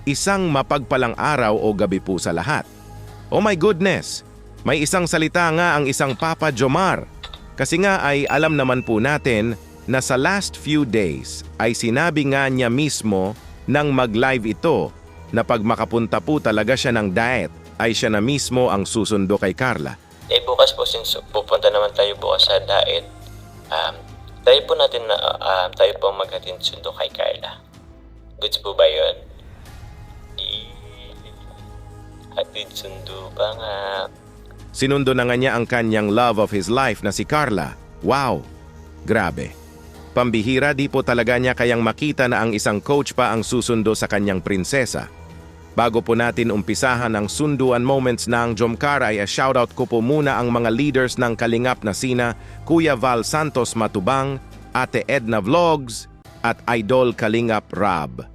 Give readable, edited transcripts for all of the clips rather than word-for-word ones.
Isang mapagpalang araw o gabi po sa lahat. Oh my goodness! May isang salita nga ang isang Papa Jomar. Kasi nga ay alam naman po natin na sa last few days ay sinabi nga niya mismo nang mag-live ito na pag makapunta po talaga siya ng diet ay siya na mismo ang susundo kay Carla. Bukas po, since pupunta naman tayo bukas sa diet, tayo po natin na tayo po maghatid sundo kay Carla. Goods po ba yun? Hatid sundo ba nga? Sinundo na nga niya ang kanyang love of his life na si Carla. Wow! Grabe. Pambihira, di po talaga niya kayang makita na ang isang coach pa ang susundo sa kanyang prinsesa. Bago po natin umpisahan ang sunduan moments ng Jomcar ay shoutout ko po muna ang mga leaders ng Kalingap na sina Kuya Val Santos Matubang, Ate Edna Vlogs at Idol Kalingap Rab.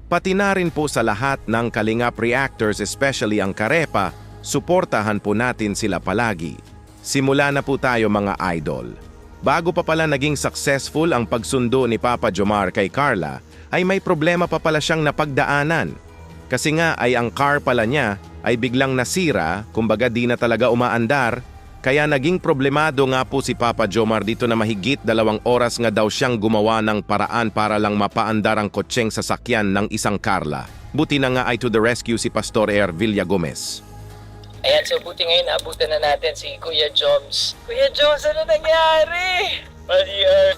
Pati na rin po sa lahat ng Kalingap reactors, especially ang Karepa, suportahan po natin sila palagi. Simula na po tayo mga idol. Bago pa pala naging successful ang pagsundo ni Papa Jomar kay Carla, ay may problema pa pala siyang napagdaanan. Kasi nga ay ang car pala niya ay biglang nasira, kumbaga di na talaga umaandar, kaya naging problemado nga po si Papa Jomar dito na mahigit 2 oras nga daw siyang gumawa ng paraan para lang mapaandar ang kotseng sasakyan ng isang Carla. Buti na nga ay to the rescue si Pastor Air Villagomez. Ayan, so buti ngayon naabutan na natin si Kuya Joms. Kuya Joms, ano nangyari?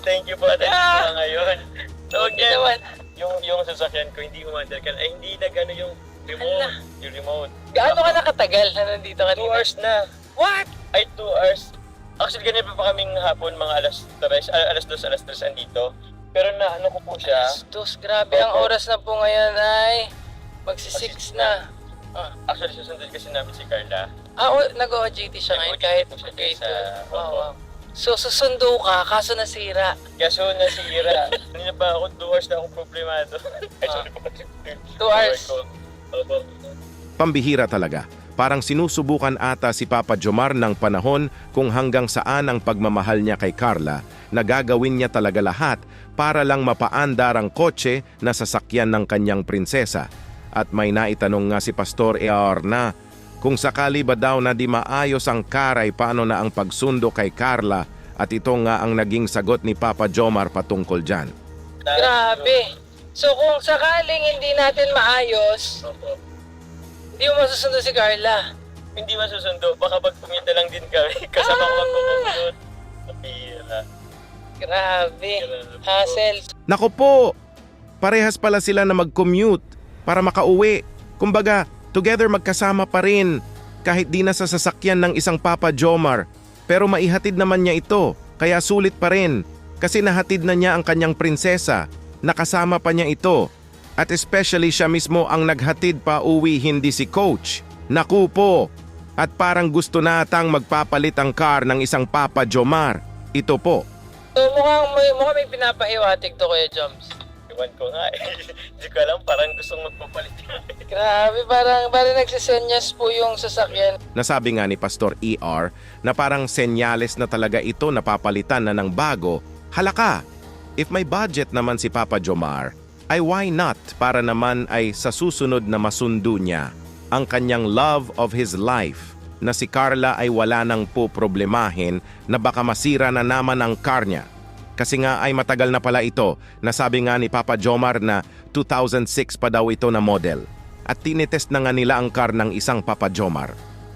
Thank you po at ngayon. So Hindi again, naman. yung sasakyan ko hindi umandar ka. Ay hindi nagano yung remote. Yung remote. Gaano ka nakatagal na nandito 2 kanina? hours na. What? Ay 2 hours. Actually ganun pa kaming hapon mga alas 2, alas 3 andito. Pero na ano ko po siya. Dos, grabe. Ang oras na po ngayon ay magsi-6 na. Actually susundin kasi namin si Carla. Nag-OJT siya ngayon kahit Nag-OJT siya grade sa- 2. Wow. So, susundo ka, kaso nasira. Kaso nasira. Kanina pa ako 2 hours na akong problemado. Ay sorry po. 2 hours. Opo. Pambihira talaga. Parang sinusubukan ata si Papa Jomar ng panahon kung hanggang saan ang pagmamahal niya kay Carla na gagawin niya talaga lahat para lang mapaandar ang kotse na sasakyan ng kanyang prinsesa. At may naitanong nga si Pastor Air na kung sakali ba daw na di maayos ang car ay paano na ang pagsundo kay Carla, at ito nga ang naging sagot ni Papa Jomar patungkol dyan. Grabe. So, kung sakaling hindi natin maayos, Opo. hindi mo masusundo si Carla. Hindi masusundo. Baka pag pumunta lang din kami. Kasama ko magpupunod. Napira. Grabe. Hassle. Nako po! Parehas pala sila na mag-commute para makauwi. Kumbaga, together magkasama pa rin kahit di na sa sasakyan ng isang Papa Jomar. Pero maihatid naman niya ito, kaya sulit pa rin. Kasi nahatid na niya ang kanyang prinsesa. Nakasama pa niya ito. At especially siya mismo ang naghatid pa uwi, hindi si coach. Naku po! At parang gusto natang magpapalit ang car ng isang Papa Jomar. Ito po. So, mukhang may pinapahiwatig to, Kuya Joms. Iwan ko nga eh. Hindi ko alam. Parang gustong magpapalit. Grabe, parang nagsisenyas po yung sasakyan. Nasabi nga ni Pastor ER na parang senyales na talaga ito, napapalitan na ng bago. Halaka! If may budget naman si Papa Jomar, ay why not para naman ay sa susunod na masundo niya ang kanyang love of his life na si Carla ay wala nang po problemahin na baka masira na naman ang car niya. Kasi nga ay matagal na pala ito, nasabi nga ni Papa Jomar na 2006 pa daw ito na model. At tinitest na nga nila ang car ng isang Papa Jomar.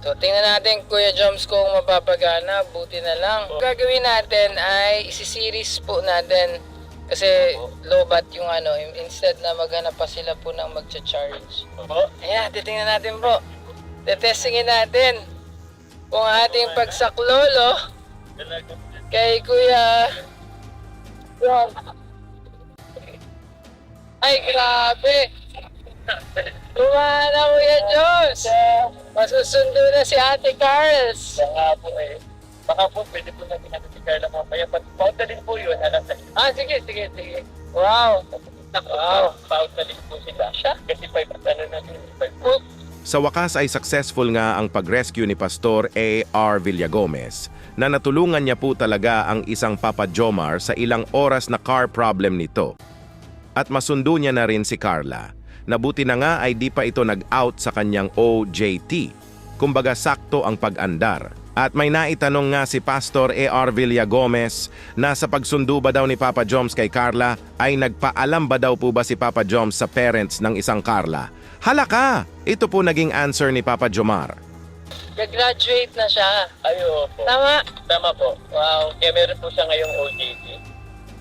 So, tingnan natin, Kuya Joms, kung mapapagana. Buti na lang. Ang gagawin natin ay isi-series po natin. Kasi low bat yung instead na maghanap pa sila po ng magcha-charge. Opo. Ayan, titingnan natin po. Tetestingin natin kung ating pagsaklolo kay Kuya Joms. Ay, grabe! Lumana, Kuya Joms! Masusundo na si Ate Carls. Baka po eh. Baka po pwede po natin natin si Carla mamaya. Pauta din po yun. Alam na. Sige. Wow! Wow! Pauta din po sila. Kasi 5 ano natin. 5. Sa wakas ay successful nga ang pag-rescue ni Pastor A.R. Villagomez na natulungan niya po talaga ang isang Papa Jomar sa ilang oras na car problem nito. At masundo niya na rin si Carla. Nabuti na nga ay di pa ito nag-out sa kanyang OJT. Kumbaga sakto ang pag-andar. At may naitanong nga si Pastor A.R. Villagomez na sa pagsundo ba daw ni Papa Joms kay Carla ay nagpaalam ba daw po ba si Papa Joms sa parents ng isang Carla? Halaka! Ito po naging answer ni Papa Jomar. Nag-graduate na siya. Ay, opo. Tama? Tama po. Wow. Kaya meron po siya ngayong OJT.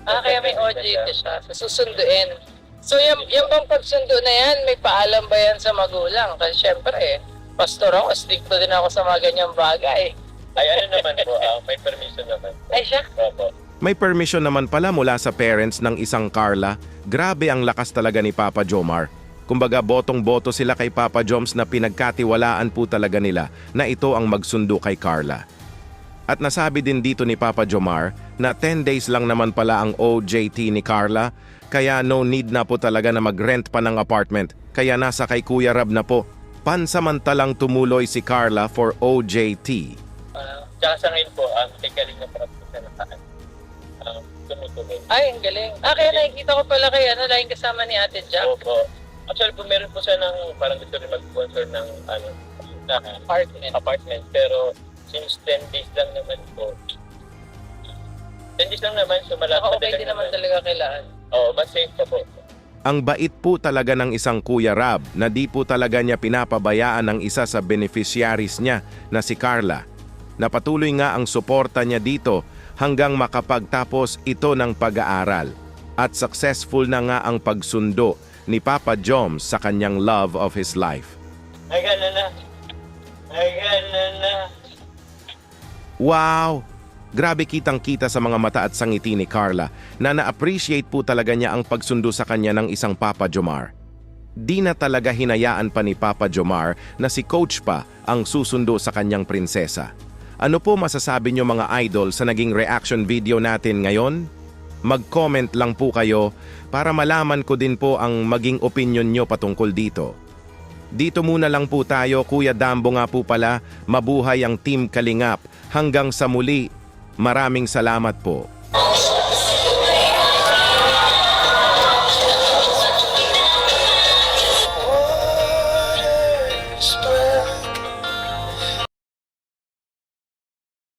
Kaya may OJT siya. Susunduin. So, yung bang pagsundo na yan, may paalam ba yan sa magulang? Kasi syempre, pastor ako, stricto din ako sa mga ganyang bagay. Ay, ano naman po, may permission naman. Ay, siya? Opo. May permission naman pala mula sa parents ng isang Carla. Grabe ang lakas talaga ni Papa Jomar. Kumbaga botong-boto sila kay Papa Joms na pinagkatiwalaan po talaga nila na ito ang magsundo kay Carla. At nasabi din dito ni Papa Jomar na 10 days lang naman pala ang OJT ni Carla, kaya no need na po talaga na mag-rent pa ng apartment, kaya nasa kay Kuya Rab na po. Pansamantalang tumuloy si Carla for OJT. Tsaka sa ngayon po, galing na parang po siya nakaan. Tumutuloy. Ay, ang galing. Kaya nakikita ko pala kay laging kasama ni Ate Jack. Opo. Actually po, meron po siya ng parang gusto rin mag-sponsor ng apartment. Pero since 10 days lang naman po, 10 days lang naman, so malapit Okay din naman talaga kailangan. Oo, mas safe pa po. Ang bait po talaga ng isang Kuya Rab na di po talaga niya pinapabayaan ang isa sa beneficiaries niya na si Carla. Napatuloy nga ang suporta niya dito hanggang makapagtapos ito ng pag-aaral. At successful na nga ang pagsundo ni Papa Joms sa kanyang love of his life. Ay, gana na. Wow! Grabe kitang-kita sa mga mata at sa ngiti ni Carla na na-appreciate po talaga niya ang pagsundo sa kanya ng isang Papa Jomar. Di na talaga hinayaan pa ni Papa Jomar na si Coach pa ang susundo sa kanyang prinsesa. Ano po masasabi niyo mga idol sa naging reaction video natin ngayon? Mag-comment lang po kayo para malaman ko din po ang maging opinion nyo patungkol dito. Dito muna lang po tayo, Kuya Dambo nga po pala, mabuhay ang Team Kalingap. Hanggang sa muli, maraming salamat po.